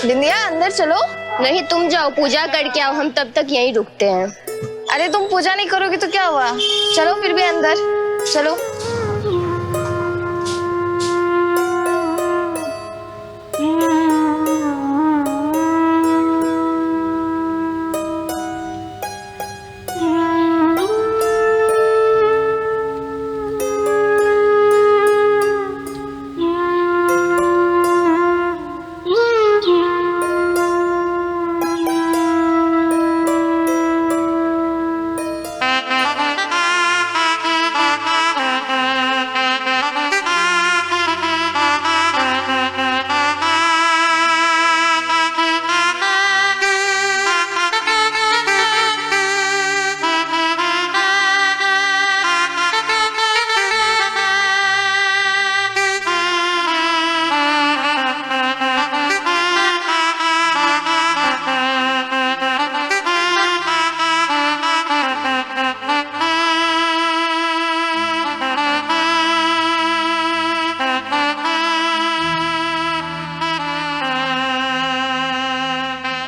बिंदिया अंदर चलो। नहीं, तुम जाओ पूजा करके आओ, हम तब तक यहीं रुकते हैं। अरे तुम पूजा नहीं करोगी तो क्या हुआ, चलो फिर भी अंदर चलो।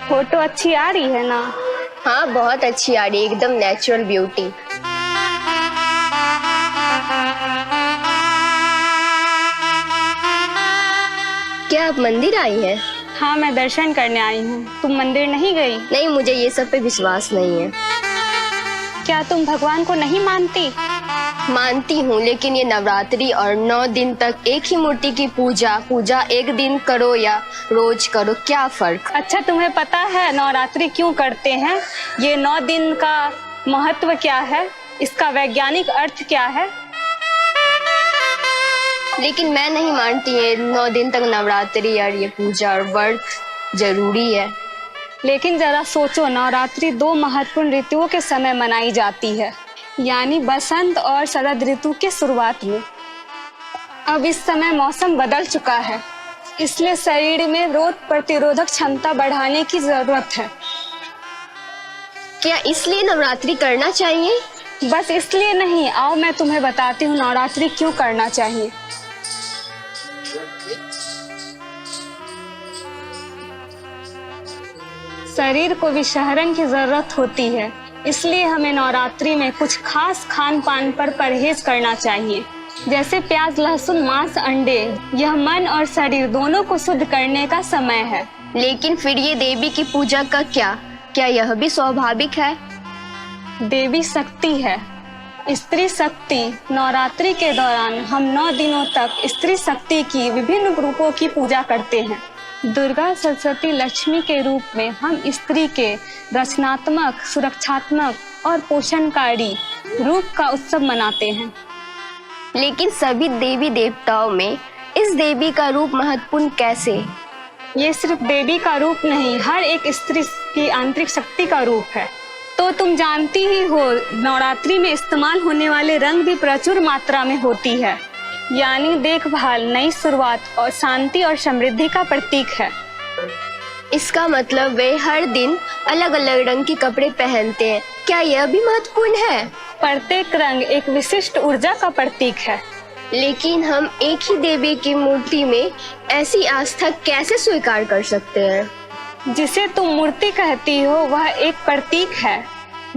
फोटो अच्छी आ रही है ना? हाँ बहुत अच्छी आ रही है, एकदम नेचुरल ब्यूटी। क्या आप मंदिर आई हैं? हाँ, मैं दर्शन करने आई हूँ। तुम मंदिर नहीं गई? नहीं, मुझे ये सब पे विश्वास नहीं है। क्या तुम भगवान को नहीं मानती? मानती हूँ, लेकिन ये नवरात्रि और 9 दिन तक एक ही मूर्ति की पूजा एक दिन करो या रोज करो, क्या फर्क? अच्छा, तुम्हें पता है नवरात्रि क्यों करते हैं? ये 9 दिन का महत्व क्या है, इसका वैज्ञानिक अर्थ क्या है? लेकिन मैं नहीं मानती है 9 दिन तक नवरात्रि और ये पूजा और व्रत जरूरी है। लेकिन जरा सोचो, नवरात्रि 2 महत्वपूर्ण ऋतुओं के समय मनाई जाती है, यानी बसंत और शरद ऋतु के शुरुआत में। अब इस समय मौसम बदल चुका है, इसलिए शरीर में रोग प्रतिरोधक क्षमता बढ़ाने की जरूरत है। क्या इसलिए नवरात्रि करना चाहिए? बस इसलिए नहीं, आओ मैं तुम्हें बताती हूँ नवरात्रि क्यों करना चाहिए। शरीर को विषहरण की जरूरत होती है, इसलिए हमें नवरात्रि में कुछ खास खान पान पर परहेज करना चाहिए, जैसे प्याज, लहसुन, मांस, अंडे। यह मन और शरीर दोनों को शुद्ध करने का समय है। लेकिन फिर ये देवी की पूजा का क्या यह भी स्वाभाविक है? देवी शक्ति है, स्त्री शक्ति। नवरात्रि के दौरान हम 9 दिनों तक स्त्री शक्ति की विभिन्न रूपों की पूजा करते हैं। दुर्गा, सरस्वती, लक्ष्मी के रूप में हम स्त्री के रचनात्मक, सुरक्षात्मक और पोषणकारी रूप का उत्सव मनाते हैं। लेकिन सभी देवी देवताओं में इस देवी का रूप महत्वपूर्ण कैसे? ये सिर्फ देवी का रूप नहीं, हर एक स्त्री की आंतरिक शक्ति का रूप है। तो तुम जानती ही हो, नवरात्रि में इस्तेमाल होने वाले रंग भी प्रचुर मात्रा में होती है, यानी देखभाल, नई शुरुआत और शांति और समृद्धि का प्रतीक है। इसका मतलब वे हर दिन अलग अलग रंग के कपड़े पहनते हैं, क्या यह भी महत्वपूर्ण है? प्रत्येक रंग एक विशिष्ट ऊर्जा का प्रतीक है। लेकिन हम एक ही देवी की मूर्ति में ऐसी आस्था कैसे स्वीकार कर सकते हैं? जिसे तुम मूर्ति कहती हो वह एक प्रतीक है,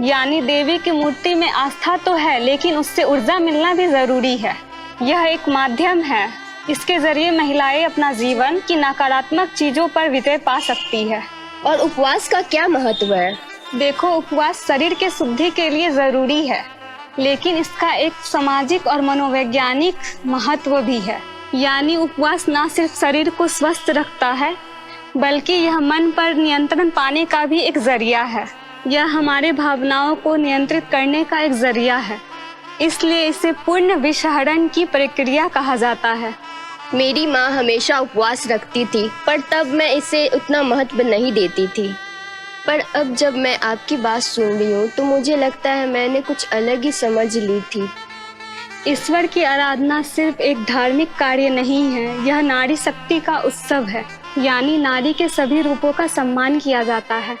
यानी देवी की मूर्ति में आस्था तो है, लेकिन उससे ऊर्जा मिलना भी जरूरी है। यह एक माध्यम है, इसके जरिए महिलाएं अपना जीवन की नकारात्मक चीजों पर विजय पा सकती है। और उपवास का क्या महत्व है? देखो, उपवास शरीर के शुद्धि के लिए जरूरी है, लेकिन इसका एक सामाजिक और मनोवैज्ञानिक महत्व भी है। यानी उपवास न सिर्फ शरीर को स्वस्थ रखता है, बल्कि यह मन पर नियंत्रण पाने का भी एक जरिया है। यह हमारे भावनाओं को नियंत्रित करने का एक जरिया है, इसलिए इसे पूर्ण विषहरण की प्रक्रिया कहा जाता है। मेरी माँ हमेशा उपवास रखती थी, पर तब मैं इसे उतना महत्व नहीं देती थी। पर अब जब मैं आपकी बात सुन रही हूँ तो मुझे लगता है मैंने कुछ अलग ही समझ ली थी। ईश्वर की आराधना सिर्फ एक धार्मिक कार्य नहीं है, यह नारी शक्ति का उत्सव है, यानी नारी के सभी रूपों का सम्मान किया जाता है।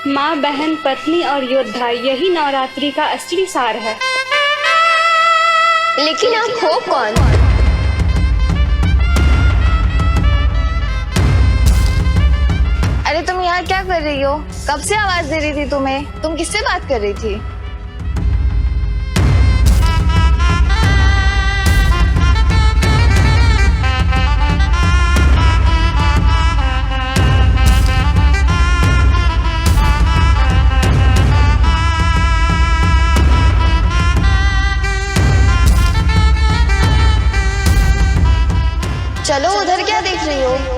माँ, बहन, पत्नी और योद्धा, यही नवरात्रि का असली सार है। लेकिन आप हो कौन? यहाँ क्या कर रही हो? कब से आवाज दे रही थी तुम्हें? तुम किससे बात कर रही थी? चलो उधर क्या देख रही हो?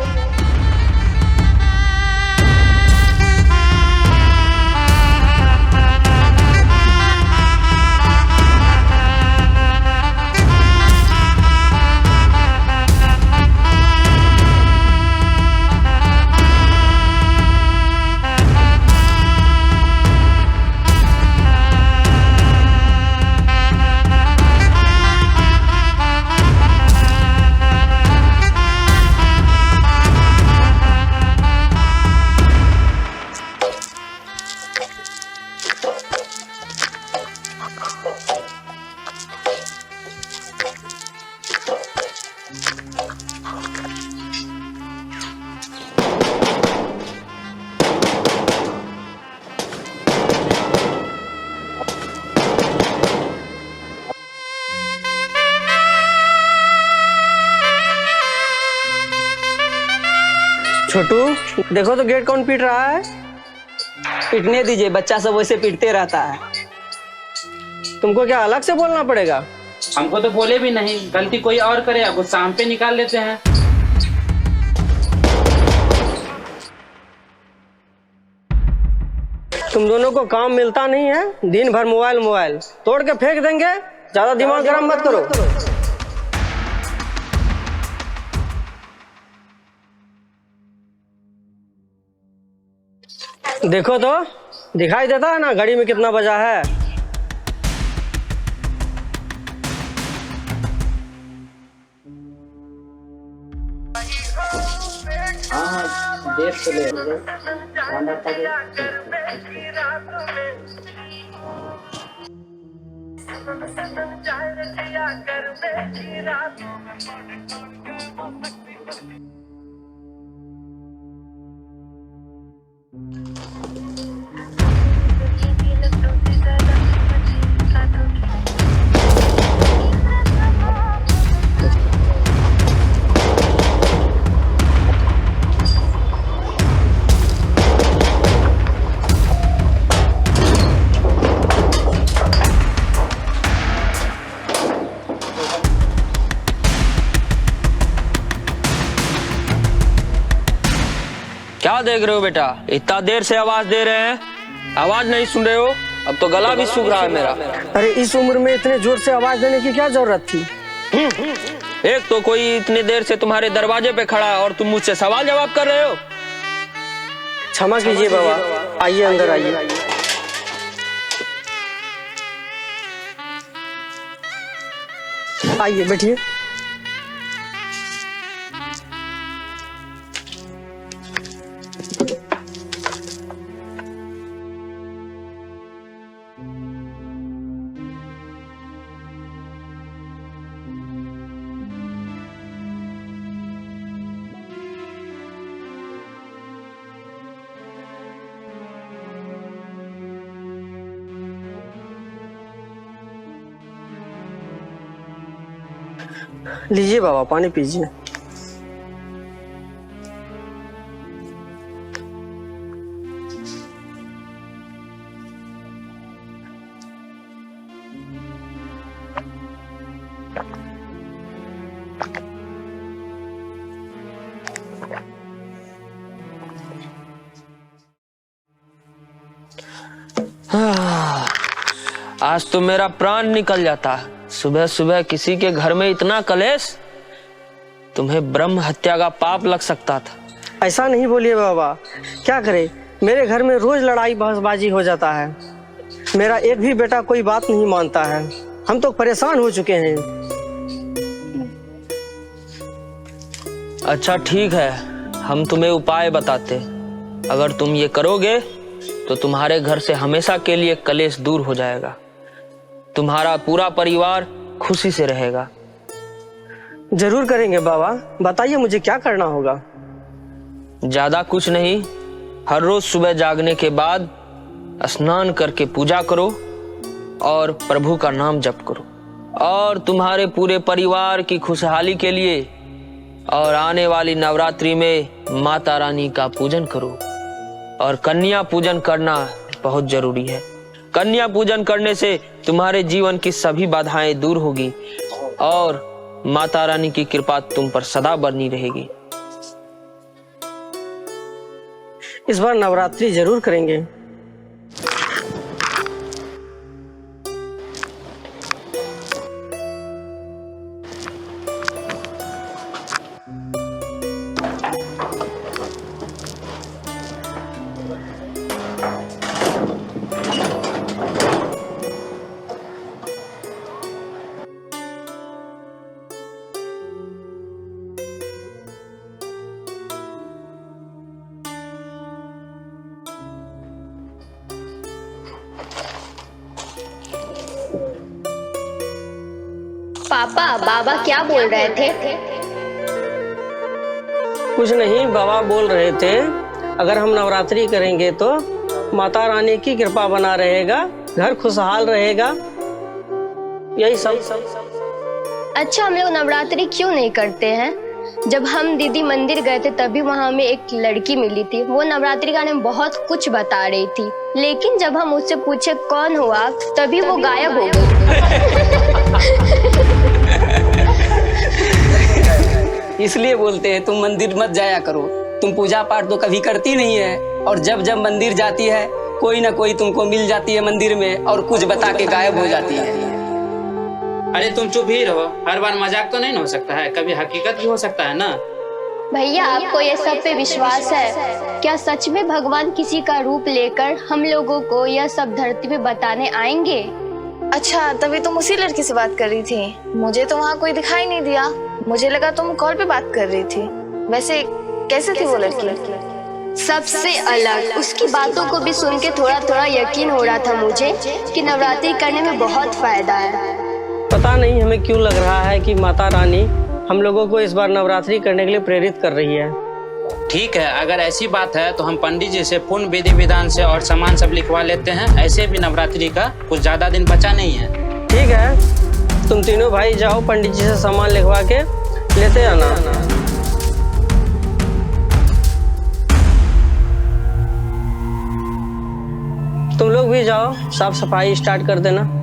छोटू देखो तो गेट कौन पीट रहा है? पीटने दीजिए, बच्चा सब वैसे पीटते रहता है। तुमको क्या अलग से बोलना पड़ेगा? हमको तो बोले भी नहीं, गलती कोई और करे अब गुस्सा हम पे निकाल लेते हैं। तुम दोनों को काम मिलता नहीं है, दिन भर मोबाइल मोबाइल तोड़ के फेंक देंगे। ज्यादा दिमाग गरम मत करो। देखो तो दिखाई देता है ना घड़ी में कितना बजा है? हाँ देख तो ले। क्या देख रहे हो बेटा? इतना देर से आवाज दे रहे हैं, आवाज नहीं सुन रहे हो? अब तो गला भी सूख रहा है मेरा। अरे इस उम्र में इतने जोर से आवाज देने की क्या जरूरत थी? एक तो कोई इतनी देर से तुम्हारे दरवाजे पे खड़ा और तुम मुझसे सवाल जवाब कर रहे हो। क्षमा कीजिए बाबा, आइए अंदर आइए। आइए बैठिए। लीजिए बाबा, पानी पीजिए। आज तो मेरा प्राण निकल जाता। सुबह सुबह किसी के घर में इतना कलेश, तुम्हें ब्रह्म हत्या का पाप लग सकता था। ऐसा नहीं बोलिए बाबा, क्या करे, मेरे घर में रोज लड़ाई बहसबाजी हो जाता है। मेरा एक भी बेटा कोई बात नहीं मानता है। हम तो परेशान हो चुके हैं। अच्छा ठीक है, हम तुम्हें उपाय बताते। अगर तुम ये करोगे तो तुम्हारे घर से हमेशा के लिए कलेश दूर हो जाएगा। तुम्हारा पूरा परिवार खुशी से रहेगा। जरूर करेंगे बाबा, बताइए मुझे क्या करना होगा। ज्यादा कुछ नहीं, हर रोज सुबह जागने के बाद स्नान करके पूजा करो और प्रभु का नाम जप करो, और तुम्हारे पूरे परिवार की खुशहाली के लिए और आने वाली नवरात्रि में माता रानी का पूजन करो। और कन्या पूजन करना बहुत जरूरी है। कन्या पूजन करने से तुम्हारे जीवन की सभी बाधाएं दूर होगी और माता रानी की कृपा तुम पर सदा बनी रहेगी। इस बार नवरात्रि जरूर करेंगे। पापा, बाबा क्या बोल रहे थे? कुछ नहीं, बाबा बोल रहे थे अगर हम नवरात्रि करेंगे तो माता रानी की कृपा बना रहेगा, घर खुशहाल रहेगा, यही सब। अच्छा, हम लोग नवरात्रि क्यों नहीं करते हैं? जब हम दीदी मंदिर गए थे तभी वहाँ हमें एक लड़की मिली थी। वो नवरात्रि के बारे में बहुत कुछ बता रही थी, लेकिन जब हम उससे पूछे कौन हो आप, तभी वो गायब हो गई। इसलिए बोलते हैं तुम मंदिर मत जाया करो। तुम पूजा पाठ तो कभी करती नहीं है, और जब जब मंदिर जाती है कोई ना कोई तुमको मिल जाती है मंदिर में और कुछ बता के गायब हो जाती है। अरे तुम चुप ही रहो, हर बार मजाक तो नहीं हो सकता है, कभी हकीकत भी हो सकता है ना। भैया, आपको ये सब पे विश्वास है क्या? सच में भगवान किसी का रूप लेकर हम लोगों को यह सब धरती पे बताने आएंगे? अच्छा, तभी तुम उसी लड़की से बात कर रही थी। मुझे तो वहाँ कोई दिखाई नहीं दिया, मुझे लगा तुम कॉल पे बात कर रही थी। वैसे कैसे थी वो लड़की? सबसे अलग। उसकी बातों को भी सुन के थोड़ा थोड़ा यकीन हो रहा था मुझे कि नवरात्रि करने में बहुत फायदा है। पता नहीं हमें क्यों लग रहा है कि माता रानी हम लोगों को इस बार नवरात्रि करने के लिए प्रेरित कर रही है। ठीक है, अगर ऐसी बात है तो हम पंडित जी से पूर्ण विधि विधान से और सामान सब लिखवा लेते हैं। ऐसे भी नवरात्रि का कुछ ज्यादा दिन बचा नहीं है। ठीक है, तुम तीनों भाई जाओ, पंडित जी से सामान लिखवा के लेते आना। तुम लोग भी जाओ, साफ सफाई स्टार्ट कर देना।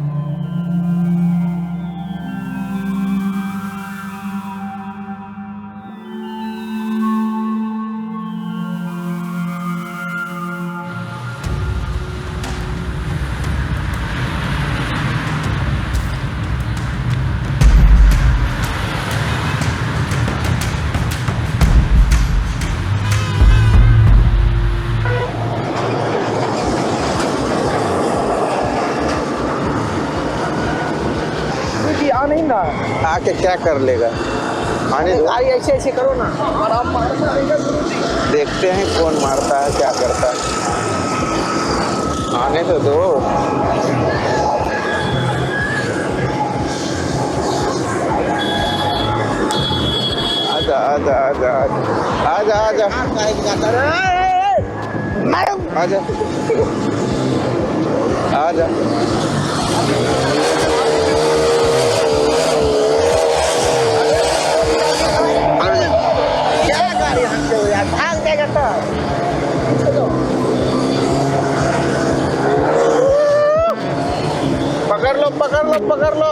आके क्या कर लेगा? आने दो, ऐसे ऐसे करो ना, देखते हैं कौन मारता है क्या करता है। आने तो दो। आजा आजा आजा आजा आजा आजा आजा। पकड़ लो पकड़ लो पकड़ लो।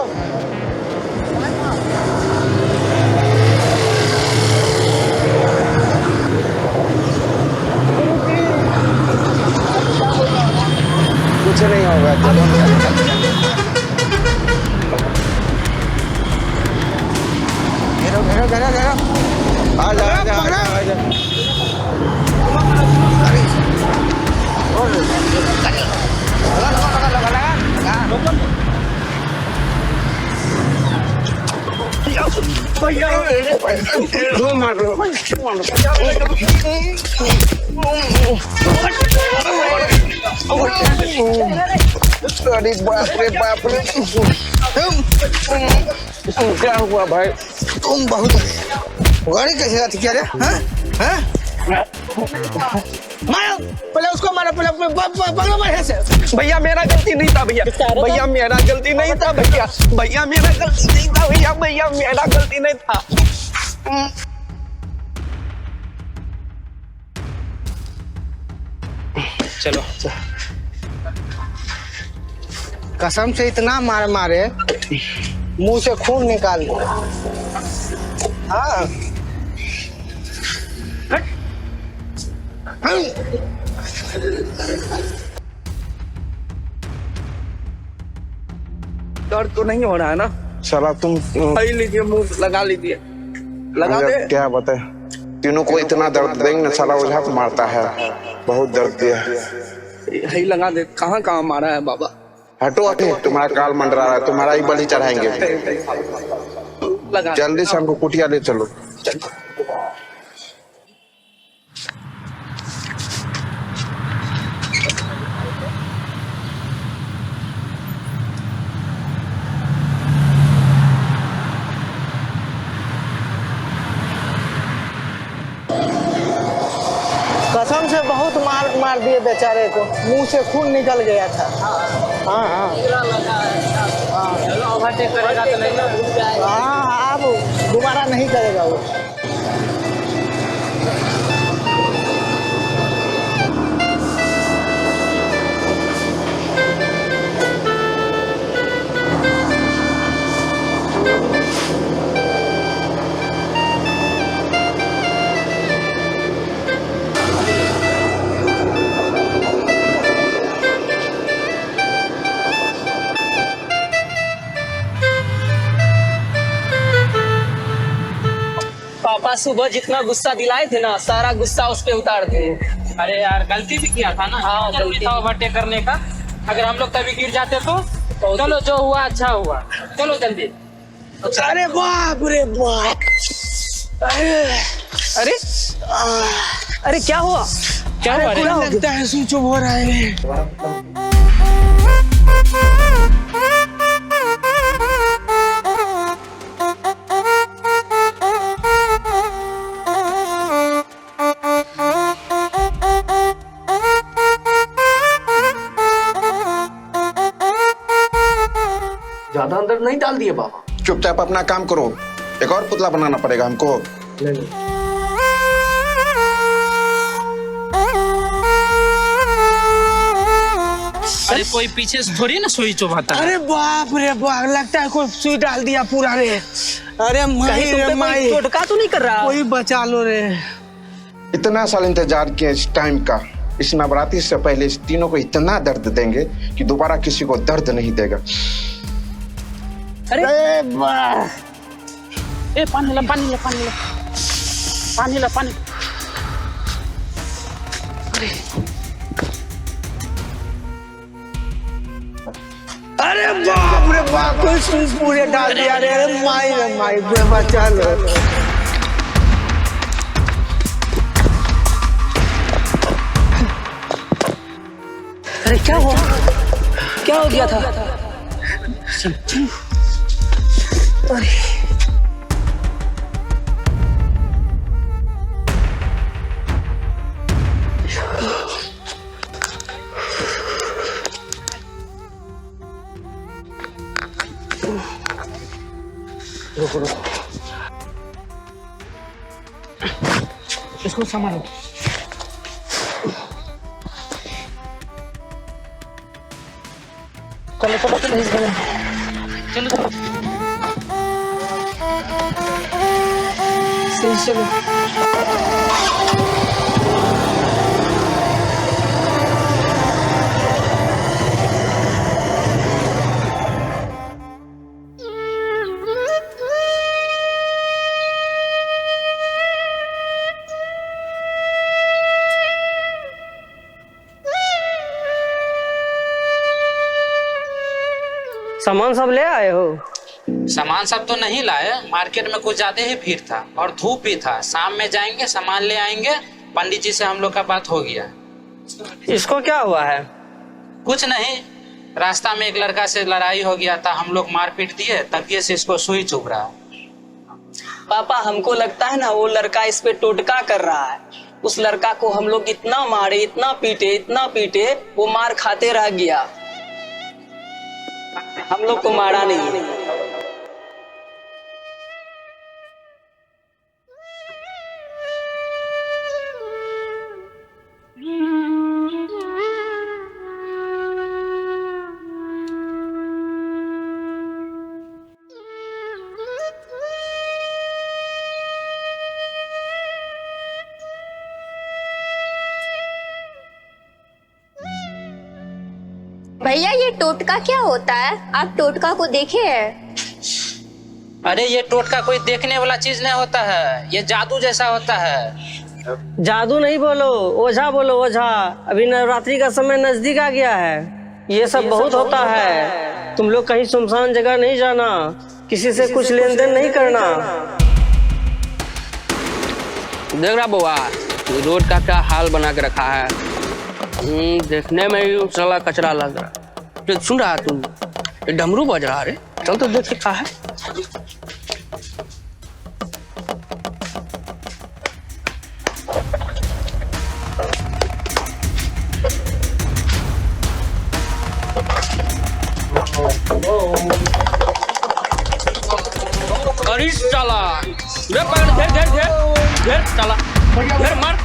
कुछ नहीं होगा, चलो। घेरो घेरो घेरो घेरो। आजा आजा आजा आजा। मार लो। अरे बाप रे बाप रे। क्या हुआ भाई? तुम बहुत गाड़ी कैसे जाती क्या रे? मारो, पहले उसको मारो, पहले पकड़ो मेरे से। भैया मेरा गलती नहीं था भैया, भैया मेरा गलती नहीं था भैया, भैया मेरा गलती नहीं था भैया, भैया मेरा गलती नहीं था। चलो कसम से इतना मार मारे मुंह से खून निकाल दिया। हाँ दर्द तो नहीं हो रहा है ना? साला तुम भाई लीजिए, मुंह लगा लीजिए, लगा दे। क्या बताए, तीनों को इतना दर्द देंगे ना, साला ओझा को मारता है, बहुत दर्द दिया है। यही लगा दे। कहाँ कहाँ मारा है बाबा? हटो हटे, तुम्हारा काल मंडरा रहा है, तुम्हारा ही बलि चढ़ाएंगे। लगा जल्दी से हमको कुटिया ले चलो। कसम से बहुत मार दिए बेचारे को, मुंह से खून निकल गया था। हाँ हाँ हाँ, अब दोबारा नहीं करेगा वो। पापा सुबह जितना गुस्सा दिलाए थे ना, सारा गुस्सा उस पे उतार दिए। अरे यार गलती भी किया था ना। हाँ, गलती था ओवरटेक करने का। अगर हम लोग तभी गिर जाते तो चलो, जो हुआ अच्छा हुआ। चलो जल्दी। अरे बाप रे बाप, अरे अरे क्या हुआ? क्या हुआ रे? लगता है स्विच ऑफ हो रहा है। ज्यादा अंदर नहीं डाल दिए बाबा। चुपचाप अपना काम करो, एक और पुतला बनाना पड़ेगा हमको। अरे कोई पीछे से थोड़ी ना सुई चुभाता है। अरे बाप रे बाप, लगता है कोई सुई डाल दिया पूरा रे। अरे माई रे माई, टोटका तो नहीं कर रहा? कोई बचा लो रे। इतना साल इंतजार किया इस टाइम का, इस नवरात्रि से पहले इस तीनों को इतना दर्द देंगे कि दोबारा किसी को दर्द नहीं देगा। अरे ए पानी ला, पानी ला, पानी ला, पानी ला, पानी। अरे बाप रे बाप, कोई स्विच पूरे डाल दिया रे। अरे माई रे माई, बचा लो। अरे क्या हुआ? क्या हो गया था? अरे इसको संभालो। चलो चलो चलो, इस घर चलो चलो। चलो। सामान सब ले आए हो? सामान सब तो नहीं लाए, मार्केट में कुछ ज्यादा ही भीड़ था और धूप भी था। शाम में जाएंगे, सामान ले आएंगे। पंडित जी से हम लोग का बात हो गया। इसको क्या हुआ है? कुछ नहीं, रास्ता में एक लड़का से लड़ाई हो गया था, हम लोग मारपीट दिए, तकिए से इसको सुई चुभ रहा है। पापा हमको लगता है ना वो लड़का इस पे टोटका कर रहा है। उस लड़का को हम लोग इतना मारे, इतना पीटे, वो मार खाते रह गया, हम लोग को मारा नहीं। भैया ये टोटका क्या होता है? आप टोटका को देखे हैं? अरे ये टोटका कोई देखने वाला चीज नहीं होता है, ये जादू जैसा होता है। जादू नहीं बोलो, ओझा बोलो, ओझा। अभी नवरात्रि का समय नजदीक आ गया है, ये सब बहुत होता है। तुम लोग कहीं सुनसान जगह नहीं जाना, किसी से कुछ लेन देन नहीं करना। देख रहा बुआ, रोड का क्या हाल बना के रखा है। देखने में ही साला कचरा लग रहा है। सुन रहा तुम, ये डमरू बज रहा है। चल तो देख क्या है। अरे साला, ले पकड़, घेर साला, घेर मार।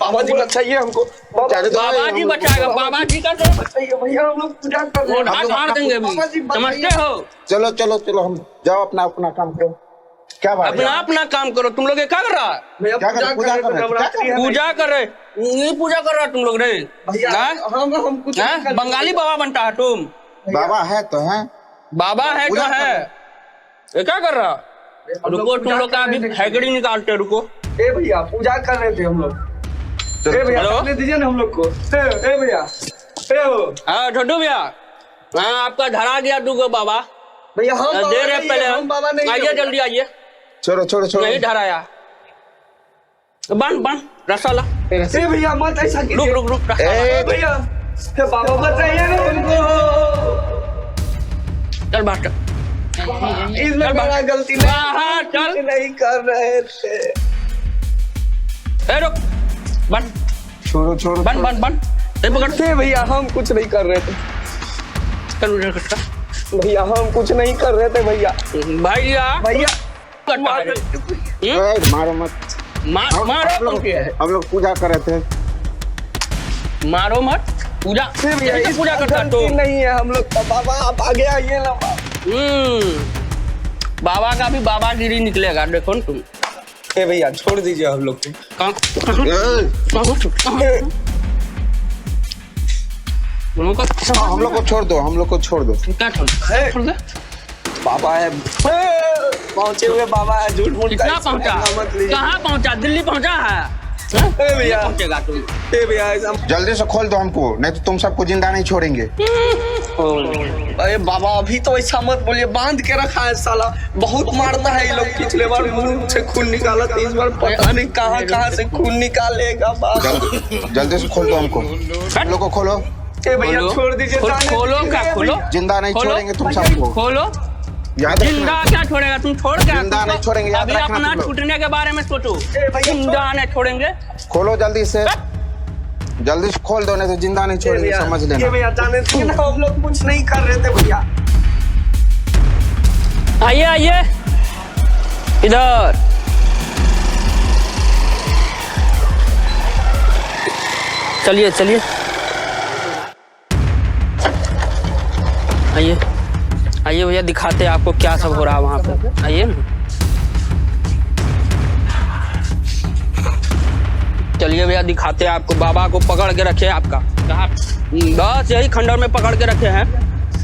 बाबा जी बचाइए हमको, बाबा जी बचाएगा, बाबा जी का तो भैया हम लोग पूजा कर रहे हैं, मार देंगे अभी, समझते हो? चलो चलो चलो, हम जाओ अपना अपना काम करो। क्या बात है? अपना काम करो। तुम लोग ये क्या कर रहा है? भैया क्या कर पूजा कर रहे हैं? पूजा कर रहे, नहीं पूजा कर रहा तुम लोग रे? भैया हम कुछ नहीं कर- बंगाली बाबा बनता है तुम? बाबा है तो है, बाबा है तो पूजा कर है, ये क्या कर रहा? रुको, तुम लोग का अभी हैगड़ी निकालते, रुको। ए भैया पूजा कर रहे थे हम लोग। ए भैया हेलो? करने दीजिए ना हम लोग को। ए भैया, ए हो हाँ छोटू भैया, हाँ आपका धरा गया दूगो बाबा, भैया हम बाबा दे रहे नहीं पहले है, हम बाबा नहीं आइए, है। जल्दी आइए। छोड़ो छोड़ो छोड़ो। नहीं धराया, बन रसाला। ए भैया मत ऐसा कीजिए। रुक ए भैया, ए बाबा बचाइए ना हमको। चल बात इसमें मेरा गलती नहीं, हाँ चल, नहीं कर रहे थे। ए रुक, बन छोड़ो छोड़ो। बन पकड़। ए भैया हम कुछ नहीं कर रहे थे, चल उधर खटका। भैया हम कुछ नहीं कर रहे थे भैया। भैया भैया मारो मत, मारो हम लोग पूजा कर रहे थे। मारो मत, पूजा ए भैया कैसे पूजा करता है गलती तो? नहीं है हम लोग का। बाबा आप आगे आइए ना। बाबा का भी बाबागिरी निकलेगा, देखो ना तुम। ए भैया छोड़ दीजिए हम लोग को। हम लोग को छोड़ दो, हम लोग को छोड़ दो। क्या छोड़ दे? बाबा है, पहुंचे हुए बाबा है, झूठ मूठ कितना पहुंचा? कहाँ पहुंचा? दिल्ली पहुंचा है? ए भैया, पहुंचेगा तुम? ए भैया ऐसा- जल्दी से खोल दो हमको, नहीं तो तुम सबको जिंदा नहीं छोड़ेंगे। अरे बाबा अभी तो ऐसा मत बोलिए, बांध के रखा है साला, बहुत मारता है ये लोग। पिछले बार मुंह से खून निकाला था, इस बार पता नहीं कहाँ से खून निकालेगा बाबा। जल्दी से खोल दो हमको, हम लोग को खोलो। ए भैया छोड़ दीजिए। खोलो क्या? खोलो, जिंदा नहीं छोड़ेंगे तुम सबको, खोलो। याद जिंदा रखना। क्या छोड़ेगा? तुम छोड़ क्या? जिंदा नहीं छोड़ेंगे, याद अभी रखना अपना तुम लोग। छूटने के बारे में सोचो। भैया, जिंदा नहीं छोड़ेंगे। खोलो जल्दी से, जल्दी से खोल दो, नहीं तो जिंदा नहीं छोड़ेंगे, समझ ये लेना। भैया जाने दीजिए ना, हम लोग कुछ नहीं कर रहे थे भैया। आइए इधर। चलिए आइए भैया, दिखाते हैं आपको क्या सब हो रहा है वहाँ पे। आइए ना, चलिए भैया दिखाते हैं आपको। बाबा को पकड़ के रखे आपका, बस यही खंडर में पकड़ के रखे हैं।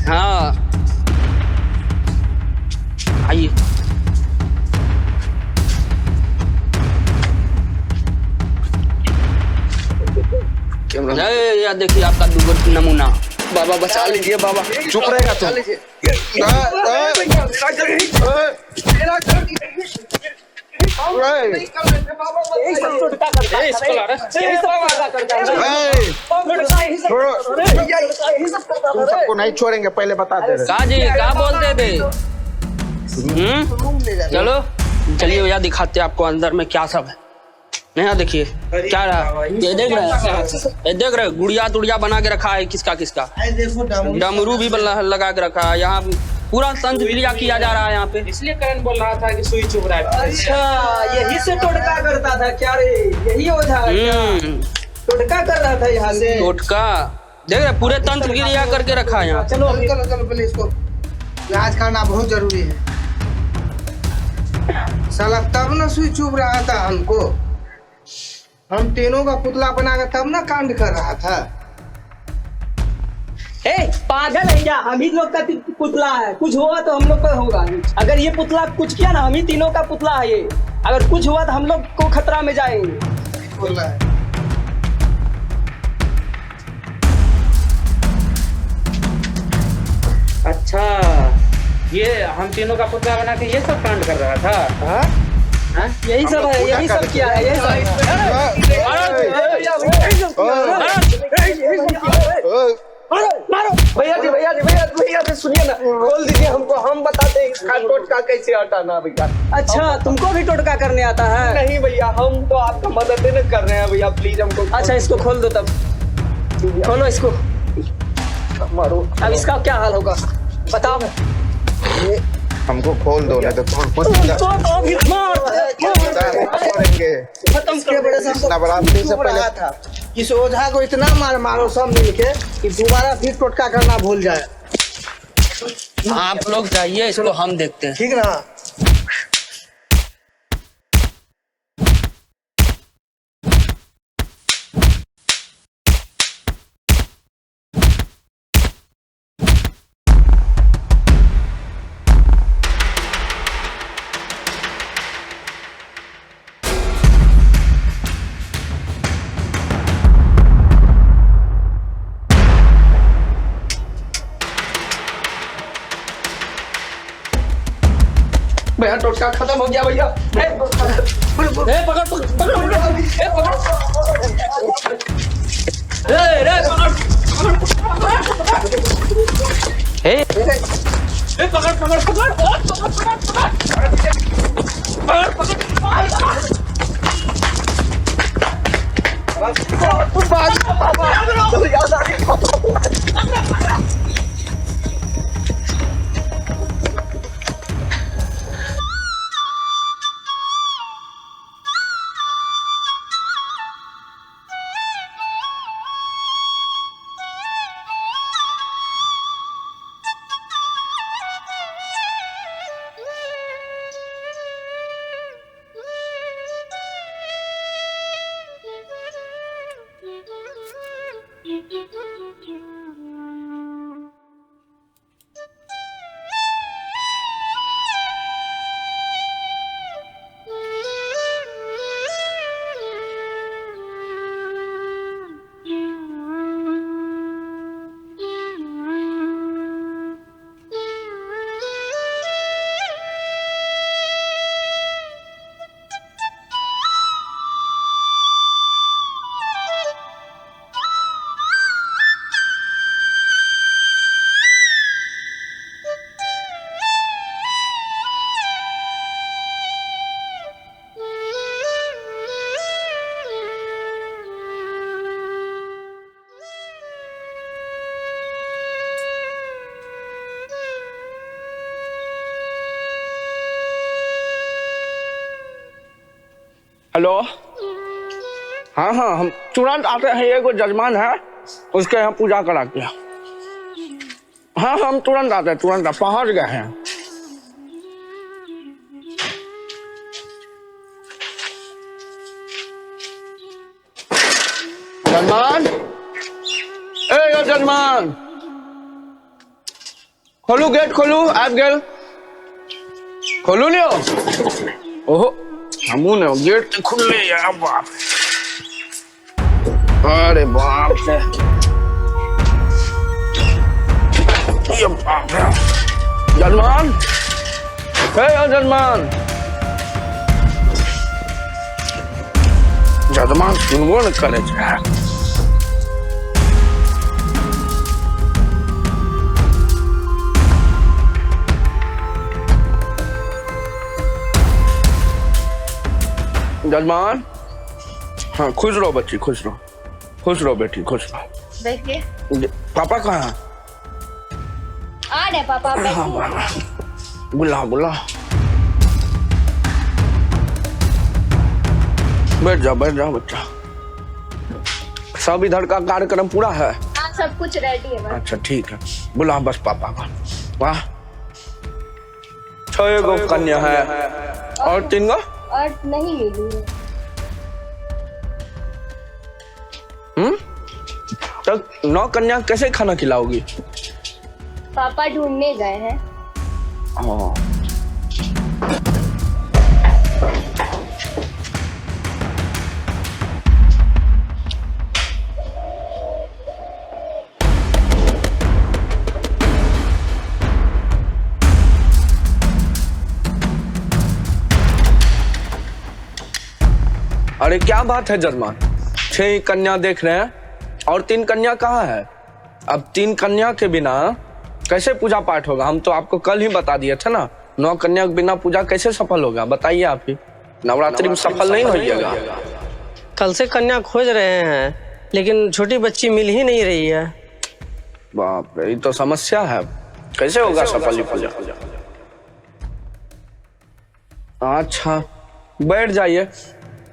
हाँ आइए। यार देखिए आपका दूसरा नमूना। बाबा बचा लीजिए बाबा। चुप रहेगा तू। तुम सबको नहीं छोड़ेंगे, पहले बता दे रहे। का जी क्या बोलते थे? चलो चलिए भैया दिखाते हैं आपको अंदर में क्या सब है। यहाँ देखिए क्या रहा, ये देख रहे हैं, ये देख रहे हैं गुड़िया तुड़िया बना के रखा है किसका किसका, डमरू भी लगा के रखा है। यहाँ पूरा तंत्र क्रिया किया जा रहा है यहाँ पे। इसलिए करण बोल रहा था कि सुई चुभ रहा है। अच्छा यही से टोटका करता था क्या रे? यही ओझा है क्या? टोटका कर रहा था यहाँ से। टोटका देख रहे पूरे तंत्र क्रिया करके रखा है यहाँ। चलो चलो पहले इसको इलाज करना बहुत जरूरी है। साला तब ना सुई चुभ रहा था हमको, हम तीनों का पुतला बनाकर तब ना कांड कर रहा था। पागल है क्या? हम ही लोग का पुतला है, कुछ हुआ तो हम लोग का होगा। अगर ये पुतला कुछ किया ना, हम ही तीनों का पुतला है ये, अगर कुछ हुआ तो हम लोग को खतरा में जाएंगे। बोल रहा है अच्छा ये हम तीनों का पुतला बना के ये सब कांड कर रहा था। हाँ? यही सब है, यही सब किया है, यही भैया जी सुनिए ना, बोल दीजिए हमको, हम बताते हैं इसका टोटका कैसे हटाना भैया। अच्छा तुमको भी टोटका करने आता है? नहीं भैया, हम तो आपका मदद नहीं कर रहे हैं भैया, प्लीज हमको। अच्छा इसको खोल दो, तब खोलो इसको, मारो। अब इसका क्या हाल होगा बताओ। हमको खोल दो नहीं तो नवरात्रि से पहले था इस ओझा को इतना मारो सब मिलके कि दोबारा फिर टोटका करना भूल जाए। आप लोग जाइए, इसको हम देखते हैं। ठीक ना? भैया टोटका खत्म हो गया भैया। हेलो, हाँ हाँ हम तुरंत आते हैं, एक जजमान है उसके यहाँ पूजा करा के। हाँ हम तुरंत आते हैं, तुरंत पहुंच गए हैं। जजमान, ए जजमान खोलू गेट, खोलू आप गेल खोलू लियो। ओहो हमू ने गेट खुले यार, बाप अरे बाप रे, ये बाप रे। जजमान, जजमान, जजमान सुनबो न करे छै। जजमान। हाँ खुश रहो बच्ची, खुश रहो, खुश रहो बेटी, खुश रहो। देखिए पापा कहाँ हैं? आ रहे पापा, बुला बुला। बैठ जाओ बच्चा। सब इधर का कार्यक्रम पूरा है? हाँ सब कुछ रेडी है। अच्छा ठीक है, बुला बस पापा का। वाह, 6 गो कन्या है और 3 गो और नहीं मिली है। तक 9 कन्या कैसे खाना खिलाओगी? पापा ढूंढने गए हैं। अरे क्या बात है जजमान, 6 कन्या देख रहे हैं और 3 कन्या कहाँ है? अब 3 कन्या के बिना कैसे पूजा पाठ होगा? हम तो आपको कल ही बता दिए थे ना, 9 कन्या के बिना पूजा कैसे सफल होगा? बताइए आप ही, नवरात्रि में सफल नहीं होइएगा। कल से कन्या खोज रहे हैं लेकिन छोटी बच्ची मिल ही नहीं रही है। बाप रे, ये तो समस्या है, कैसे होगा सफल पूजा? अच्छा बैठ जाइए,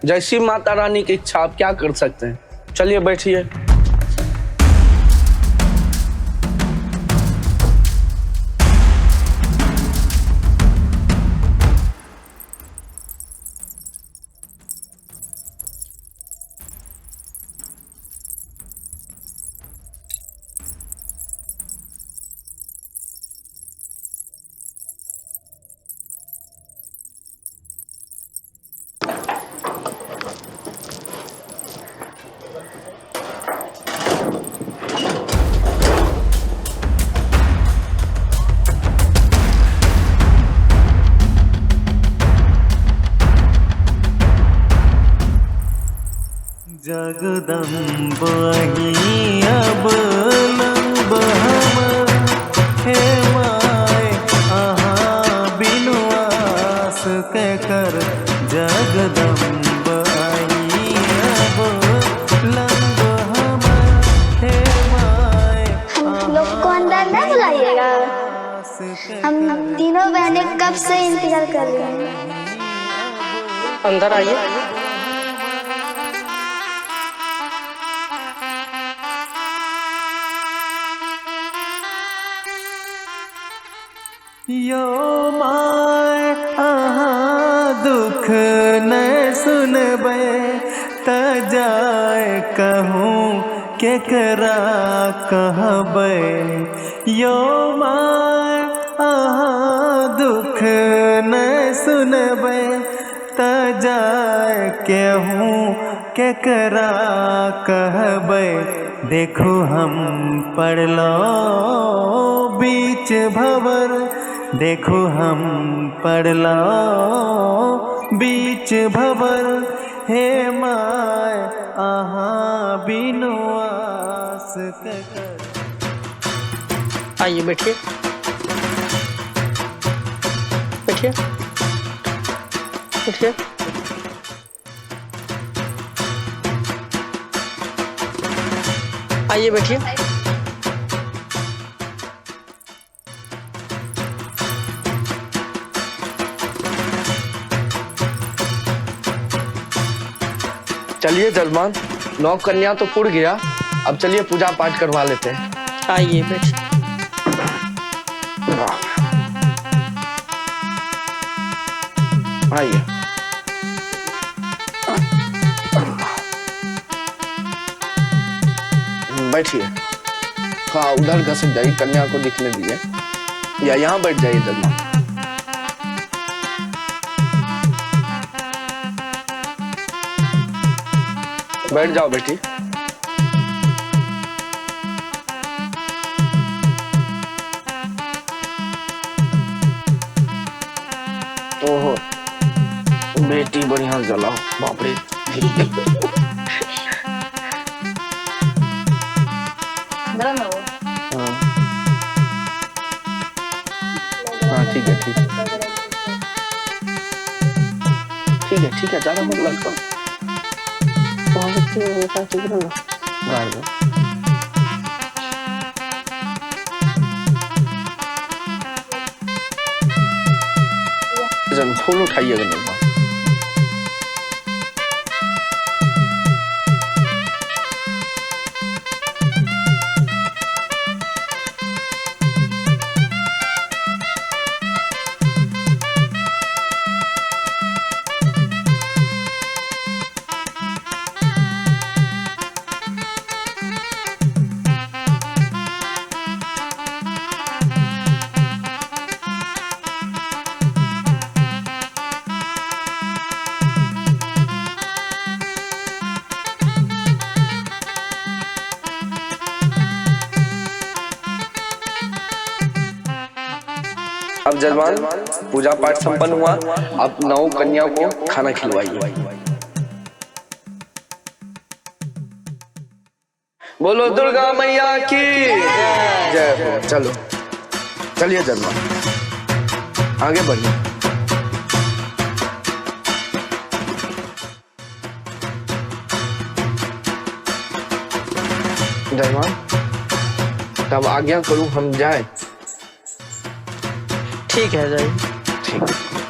जैसी माता रानी की इच्छा, आप क्या कर सकते हैं। चलिए बैठिए। जगदम्ब अब लंब हम हे माय आहा बिनुआस के कर। जगदम्ब अब लंब हम हे माय। हम लोग को अंदर न बुलाइएगा, हम तीनों बहनें कब से इंतजार कर रहे हैं। अंदर आइए। यो माय आहा दुख न सुनबे त जाय कहूँ केकरा कहबे। यो माय आहा दुख न सुनबे त जाय कहूँ केकरा कहबे। देखो हम पड़लो बीच भंवर, देखो हम पड़लो बीच भंवर। हे माय आहा बिनुआस के कर। आइए बैठिए, बैठिए बैठिए। आइए बैठिए। चलिए जजमान, 9 कन्या तो पुड़ गया, अब चलिए पूजा पाठ करवा लेते हैं। आइए बैठिए। आइए। बैठिए। हाँ उधर घसक जाइए, कन्या को दिखने दीजिए, या यहाँ बैठ जाइए जजमान। बैठ जाओ बेटी। ओहो बेटी बढ़िया जलाओ, बाप रे। हाँ ठीक है, ठीक ठीक है, ज्यादा मत लग गाड़ दो। फूल उठाइएगा नहीं। अब जजमान पूजा पाठ संपन्न हुआ, अब 9 कन्या को खाना खिलवाइए। बोलो दुर्गा मैया की जय हो। चलो चलिए जजमान, आगे बढ़िए। जजमान तब आज्ञा करूं हम जाए? ठीक है जाइए। ठीक।